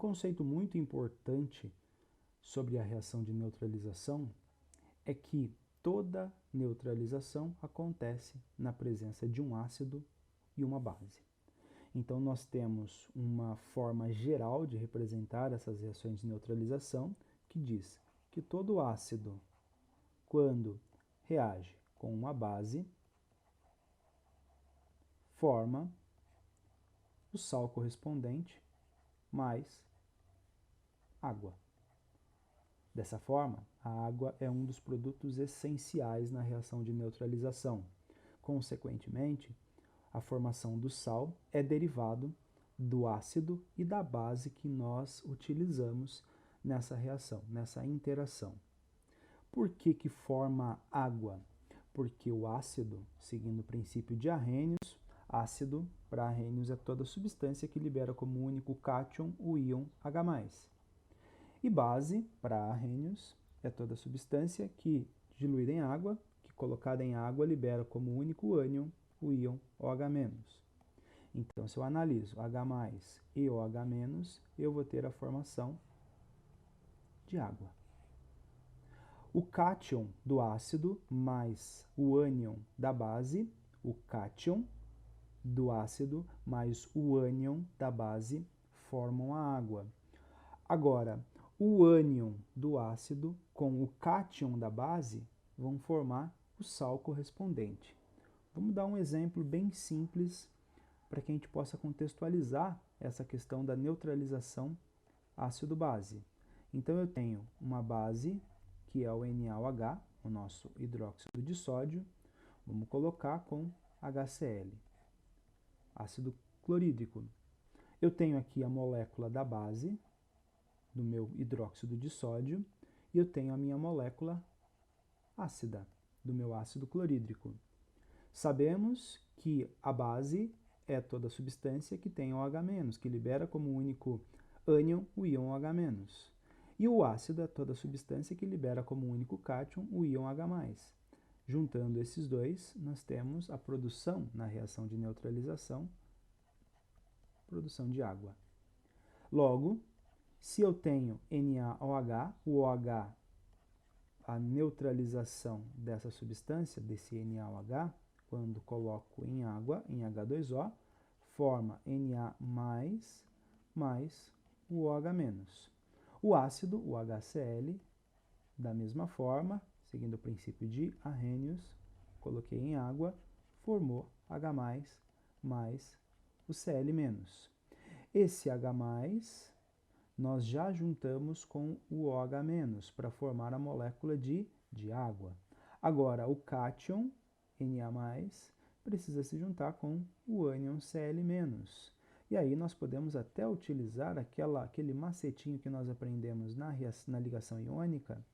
conceito muito importante sobre a reação de neutralização é que toda neutralização acontece na presença de um ácido e uma base. Então, nós temos uma forma geral de representar essas reações de neutralização que diz que todo ácido, quando reage com uma base, forma o sal correspondente mais água. Dessa forma, a água é um dos produtos essenciais na reação de neutralização. Consequentemente, a formação do sal é derivado do ácido e da base que nós utilizamos nessa reação, nessa interação. Por que forma água? Porque o ácido, seguindo o princípio de Arrhenius, ácido para Arrhenius é toda substância que libera como único cátion o íon H+. E base para Arrhenius é toda substância que, diluída em água, que colocada em água libera como único ânion o íon OH-. Então, se eu analiso H+ e OH-, eu vou ter a formação de água. O cátion do ácido mais o ânion da base, o cátion do ácido mais o ânion da base formam a água. Agora, o ânion do ácido com o cátion da base vão formar o sal correspondente. Vamos dar um exemplo bem simples para que a gente possa contextualizar essa questão da neutralização ácido-base. Então, eu tenho uma base, que é o NaOH, o nosso hidróxido de sódio, vamos colocar com HCl, ácido clorídrico. Eu tenho aqui a molécula da base, do meu hidróxido de sódio, e eu tenho a minha molécula ácida, do meu ácido clorídrico. Sabemos que a base é toda substância que tem OH-, que libera como único ânion o íon OH-. E o ácido é toda substância que libera como único cátion o íon H+. Juntando esses dois, nós temos a produção, na reação de neutralização, produção de água. Logo, se eu tenho NaOH, o OH, a neutralização dessa substância, desse NaOH, quando coloco em água, em H2O, forma Na mais o OH-. O ácido, o HCl, da mesma forma, seguindo o princípio de Arrhenius, coloquei em água, formou H+, mais o Cl-. Esse H+, nós já juntamos com o OH- para formar a molécula de água. Agora, o cátion, Na+, precisa se juntar com o ânion Cl-. E aí nós podemos até utilizar aquele macetinho que nós aprendemos na ligação iônica,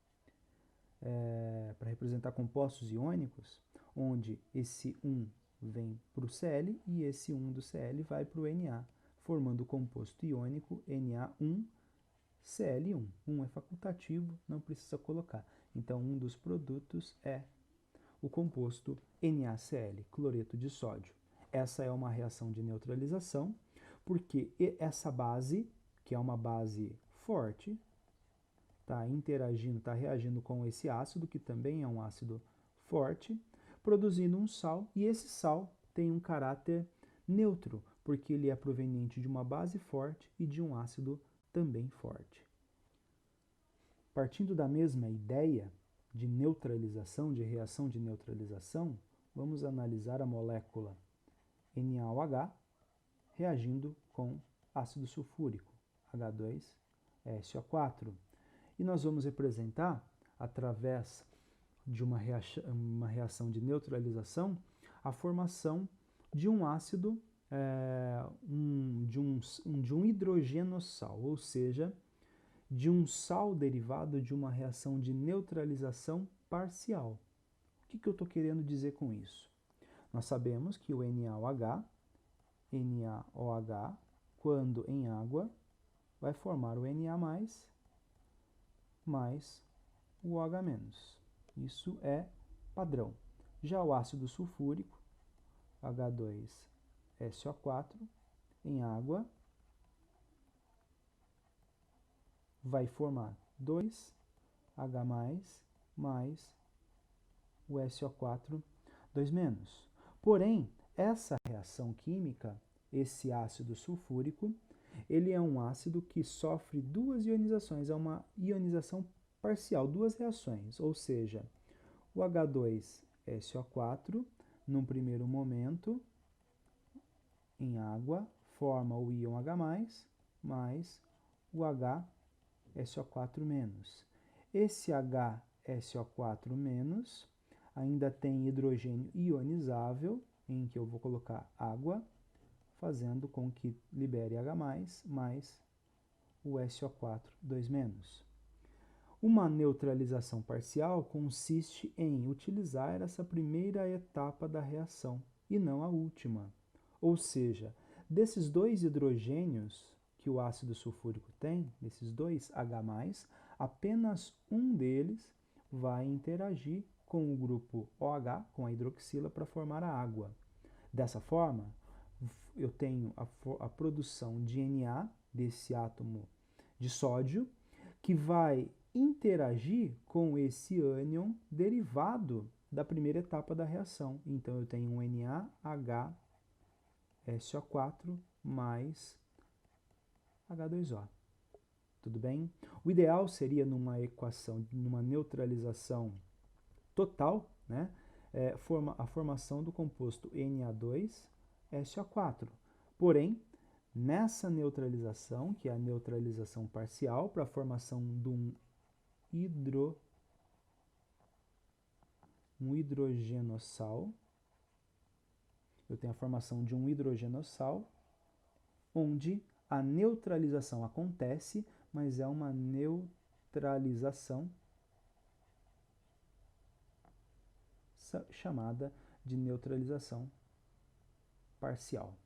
para representar compostos iônicos, onde esse 1 vem para o Cl e esse 1 do Cl vai para o Na, formando o composto iônico Na1Cl1. 1 é facultativo, não precisa colocar. Então, um dos produtos é o composto NaCl, cloreto de sódio. Essa é uma reação de neutralização, porque essa base, que é uma base forte, está interagindo, está reagindo com esse ácido, que também é um ácido forte, produzindo um sal, e esse sal tem um caráter neutro, porque ele é proveniente de uma base forte e de um ácido também forte. Partindo da mesma ideia de neutralização, de reação de neutralização, vamos analisar a molécula NaOH reagindo com ácido sulfúrico, H2SO4. E nós vamos representar, através de uma reação de neutralização, a formação de um ácido, de um hidrogenossal, ou seja, de um sal derivado de uma reação de neutralização parcial. O que eu estou querendo dizer com isso? Nós sabemos que o NaOH, quando em água, vai formar o Na+, mais o OH-. Isso é padrão. Já o ácido sulfúrico, H2SO4, em água, vai formar 2H+, mais o SO4 2-. Porém, essa reação química, esse ácido sulfúrico, ele é um ácido que sofre duas ionizações, é uma ionização parcial, duas reações, ou seja, o H2SO4, num primeiro momento, em água, forma o íon H+, mais o HSO4-. Esse HSO4- ainda tem hidrogênio ionizável, em que eu vou colocar água, fazendo com que libere H+, mais o SO4 2-. Uma neutralização parcial consiste em utilizar essa primeira etapa da reação e não a última. Ou seja, desses dois hidrogênios que o ácido sulfúrico tem, desses dois H+, apenas um deles vai interagir com o grupo OH, com a hidroxila, para formar a água. Dessa forma, eu tenho a produção de Na, desse átomo de sódio, que vai interagir com esse ânion derivado da primeira etapa da reação. Então, eu tenho um NaHSO4 mais H2O. Tudo bem? O ideal seria numa equação, numa neutralização total, né? A formação do composto Na2SO4. Porém, nessa neutralização, que é a neutralização parcial, para a formação de um hidrogenossal, eu tenho a formação de um hidrogenossal, onde a neutralização acontece, mas é uma neutralização chamada de neutralização parcial,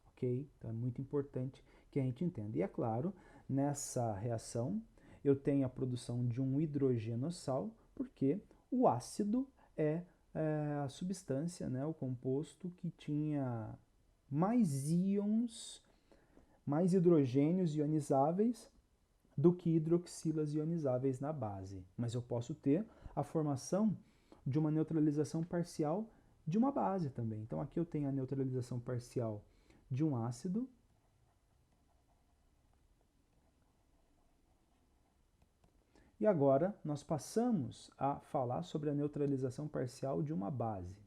ok? Então é muito importante que a gente entenda. E é claro, nessa reação eu tenho a produção de um hidrogenossal, porque o ácido é a substância, né, o composto que tinha mais íons, mais hidrogênios ionizáveis do que hidroxilas ionizáveis na base. Mas eu posso ter a formação de uma neutralização parcial de uma base também. Então aqui eu tenho a neutralização parcial de um ácido. E agora nós passamos a falar sobre a neutralização parcial de uma base.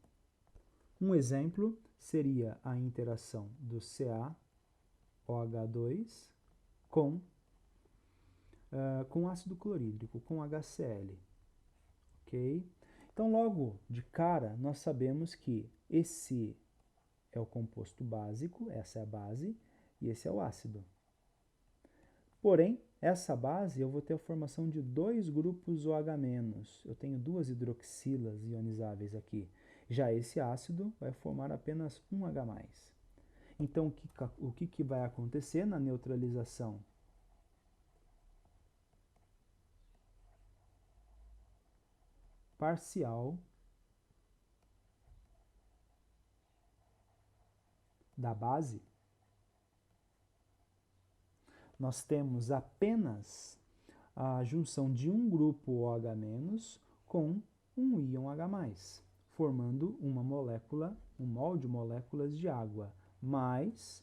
Um exemplo seria a interação do CaOH2 com ácido clorídrico, com HCl. Ok? Então, logo de cara, nós sabemos que esse é o composto básico, essa é a base, e esse é o ácido. Porém, essa base eu vou ter a formação de dois grupos OH-. Eu tenho duas hidroxilas ionizáveis aqui. Já esse ácido vai formar apenas um H+. Então, o que vai acontecer na neutralização? Parcial da base, nós temos apenas a junção de um grupo OH- com um íon H+, formando uma molécula, um molde de moléculas de água. Mas,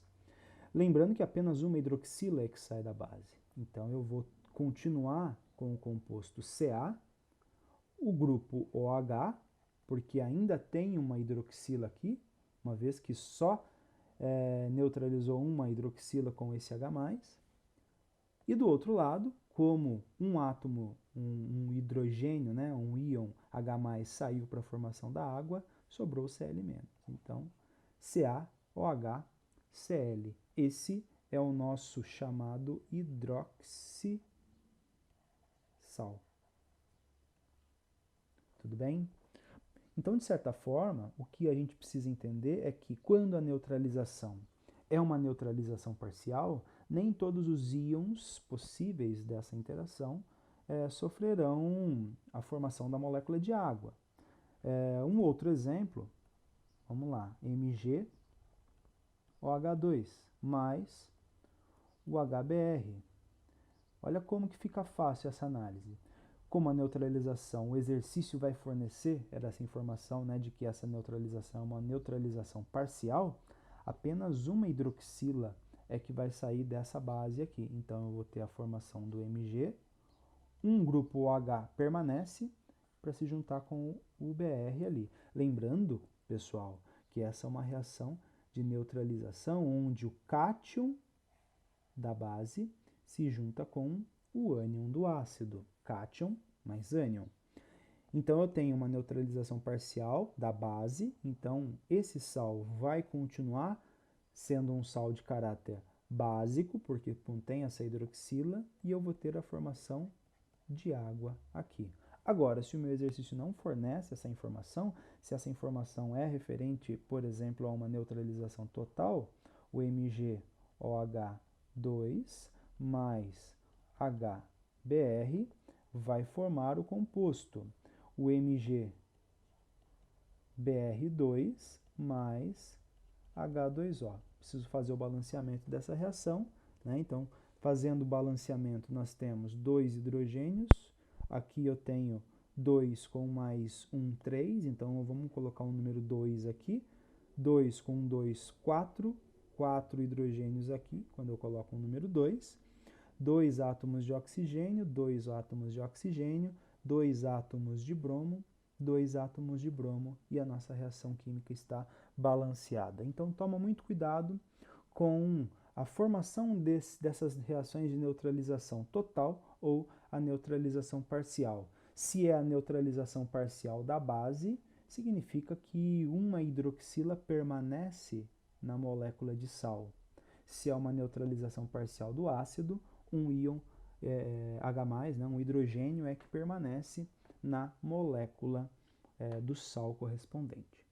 lembrando que apenas uma hidroxila é que sai da base. Então, eu vou continuar com o composto Ca, o grupo OH, porque ainda tem uma hidroxila aqui, uma vez que só neutralizou uma hidroxila com esse H+. E do outro lado, como um átomo, um hidrogênio, né, um íon H+, saiu para a formação da água, sobrou Cl-. Então, CaOH, Cl. Esse é o nosso chamado hidroxissal. Tudo bem? Então, de certa forma, o que a gente precisa entender é que quando a neutralização é uma neutralização parcial, nem todos os íons possíveis dessa interação sofrerão a formação da molécula de água. Um outro exemplo, vamos lá, MgOH2 mais o HBr. Olha como que fica fácil essa análise. Como a neutralização, o exercício vai fornecer essa informação, né, de que essa neutralização é uma neutralização parcial, apenas uma hidroxila é que vai sair dessa base aqui. Então, eu vou ter a formação do Mg, um grupo OH permanece para se juntar com o Br ali. Lembrando, pessoal, que essa é uma reação de neutralização onde o cátion da base se junta com o ânion do ácido. Cátion mais ânion. Então, eu tenho uma neutralização parcial da base. Então, esse sal vai continuar sendo um sal de caráter básico, porque contém essa hidroxila, e eu vou ter a formação de água aqui. Agora, se o meu exercício não fornece essa informação, se essa informação é referente, por exemplo, a uma neutralização total, o MgOH2 mais HBr vai formar o composto, o MgBr2 mais H2O. Preciso fazer o balanceamento dessa reação, né? Então, fazendo o balanceamento, nós temos 2 hidrogênios. Aqui eu tenho 2 com mais 1, 3. Então, vamos colocar o número 2 aqui. 2 com 2, 4. 4 hidrogênios aqui, quando eu coloco o número 2. 2 átomos de oxigênio, 2 átomos de oxigênio, 2 átomos de bromo, 2 átomos de bromo, e a nossa reação química está balanceada. Então, toma muito cuidado com a formação dessas reações de neutralização total ou a neutralização parcial. Se é a neutralização parcial da base, significa que uma hidroxila permanece na molécula de sal. Se é uma neutralização parcial do ácido, um íon H+, né, um hidrogênio é que permanece na molécula do sal correspondente.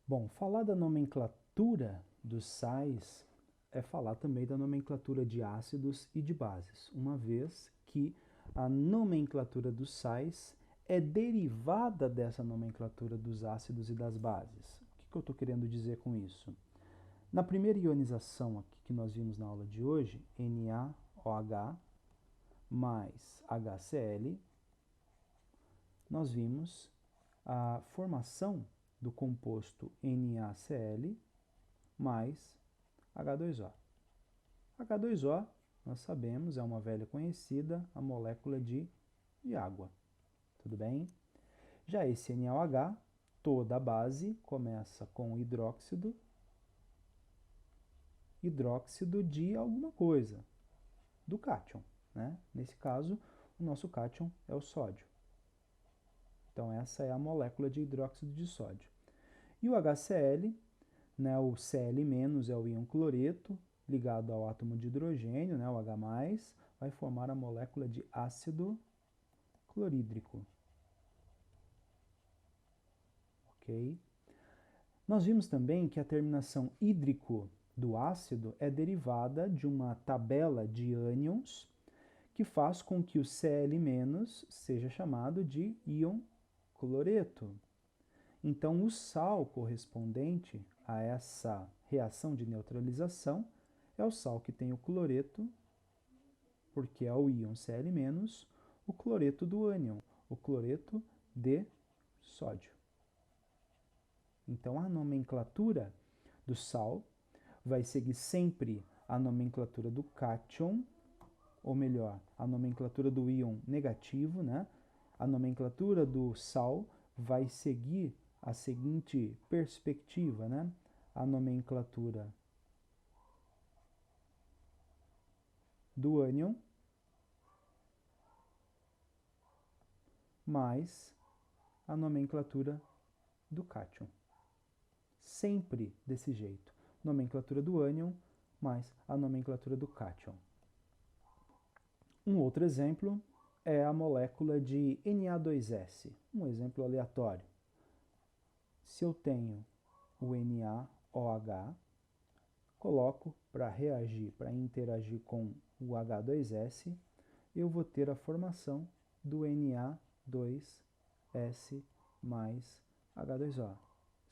Bom, falar da nomenclatura dos sais é falar também da nomenclatura de ácidos e de bases, uma vez que a nomenclatura dos sais é derivada dessa nomenclatura dos ácidos e das bases. O que eu estou querendo dizer com isso? Na primeira ionização aqui que nós vimos na aula de hoje, NaOH mais HCl, nós vimos a formação do composto NaCl mais H2O. H2O, nós sabemos, é uma velha conhecida, a molécula de água. Tudo bem? Já esse NaOH, toda a base começa com hidróxido de alguma coisa, do cátion, né? Nesse caso, o nosso cátion é o sódio. Então, essa é a molécula de hidróxido de sódio. E o HCl, né, o Cl- é o íon cloreto, ligado ao átomo de hidrogênio, né, o H+, vai formar a molécula de ácido clorídrico. Ok? Nós vimos também que a terminação hídrico do ácido é derivada de uma tabela de ânions que faz com que o Cl- seja chamado de íon cloreto. Então, o sal correspondente a essa reação de neutralização é o sal que tem o cloreto, porque é o íon Cl-, o cloreto do ânion, o cloreto de sódio. Então, a nomenclatura do sal vai seguir sempre a nomenclatura do cátion, ou melhor, a nomenclatura do íon negativo, né? A nomenclatura do sal vai seguir a seguinte perspectiva, né? A nomenclatura do ânion mais a nomenclatura do cátion. Sempre desse jeito. Nomenclatura do ânion mais a nomenclatura do cátion. Um outro exemplo é a molécula de Na2S, um exemplo aleatório. Se eu tenho o NaOH, coloco para reagir, para interagir com o H2S, eu vou ter a formação do Na2S mais H2O,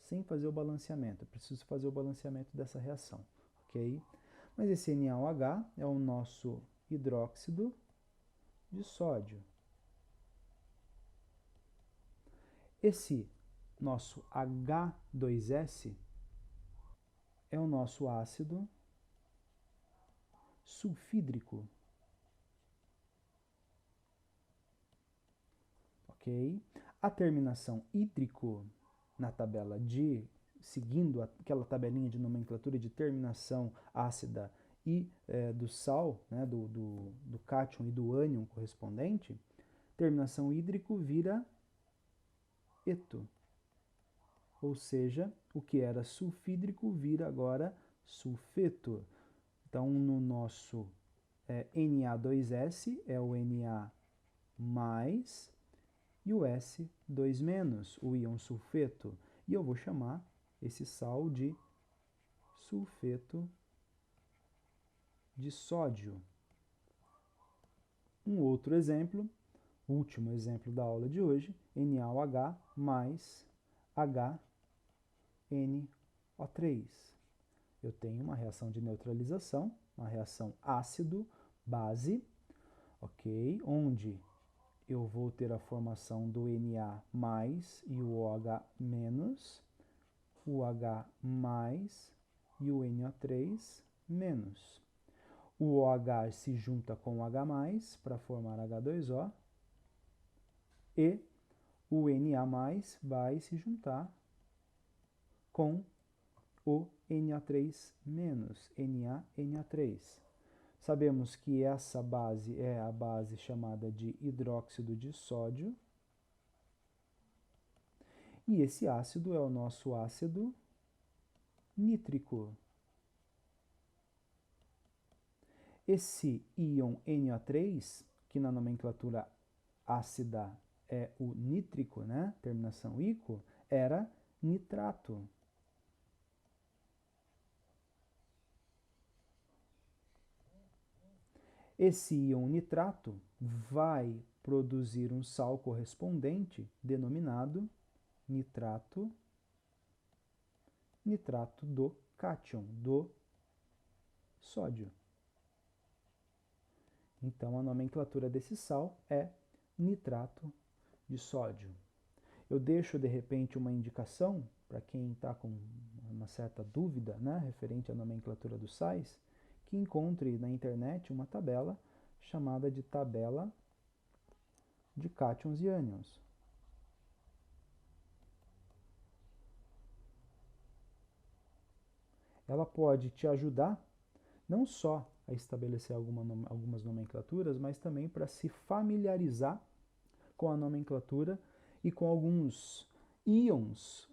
sem fazer o balanceamento. Eu preciso fazer o balanceamento dessa reação, ok? Mas esse NaOH é o nosso hidróxido de sódio. Esse nosso H2S é o nosso ácido sulfídrico. Ok? A terminação hídrico na tabela seguindo aquela tabelinha de nomenclatura de terminação ácida e do sal, né, do cátion e do ânion correspondente, terminação hídrico vira eto. Ou seja, o que era sulfídrico vira agora sulfeto. Então, no nosso Na2S é o Na mais e o S2 menos, o íon sulfeto. E eu vou chamar esse sal de sulfeto de sódio. Um outro exemplo, último exemplo da aula de hoje, NaOH mais HNO3. Eu tenho uma reação de neutralização, uma reação ácido-base, ok? Onde eu vou ter a formação do Na mais e o OH menos, o H mais e o NO3 menos. O OH se junta com o H mais para formar H2O e o Na mais vai se juntar com o NO3 menos, NaNO3. Sabemos que essa base é a base chamada de hidróxido de sódio. E esse ácido é o nosso ácido nítrico. Esse íon NO3, que na nomenclatura ácida é o nítrico, né? Terminação ico, era nitrato. Esse íon nitrato vai produzir um sal correspondente denominado nitrato do cátion, do sódio. Então, a nomenclatura desse sal é nitrato de sódio. Eu deixo, de repente, uma indicação para quem está com uma certa dúvida, né, referente à nomenclatura dos sais, que encontre na internet uma tabela chamada de tabela de cátions e ânions. Ela pode te ajudar não só a estabelecer algumas nomenclaturas, mas também para se familiarizar com a nomenclatura e com alguns íons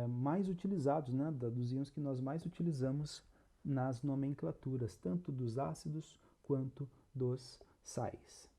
mais utilizados, né, dos íons que nós mais utilizamos nas nomenclaturas, tanto dos ácidos quanto dos sais.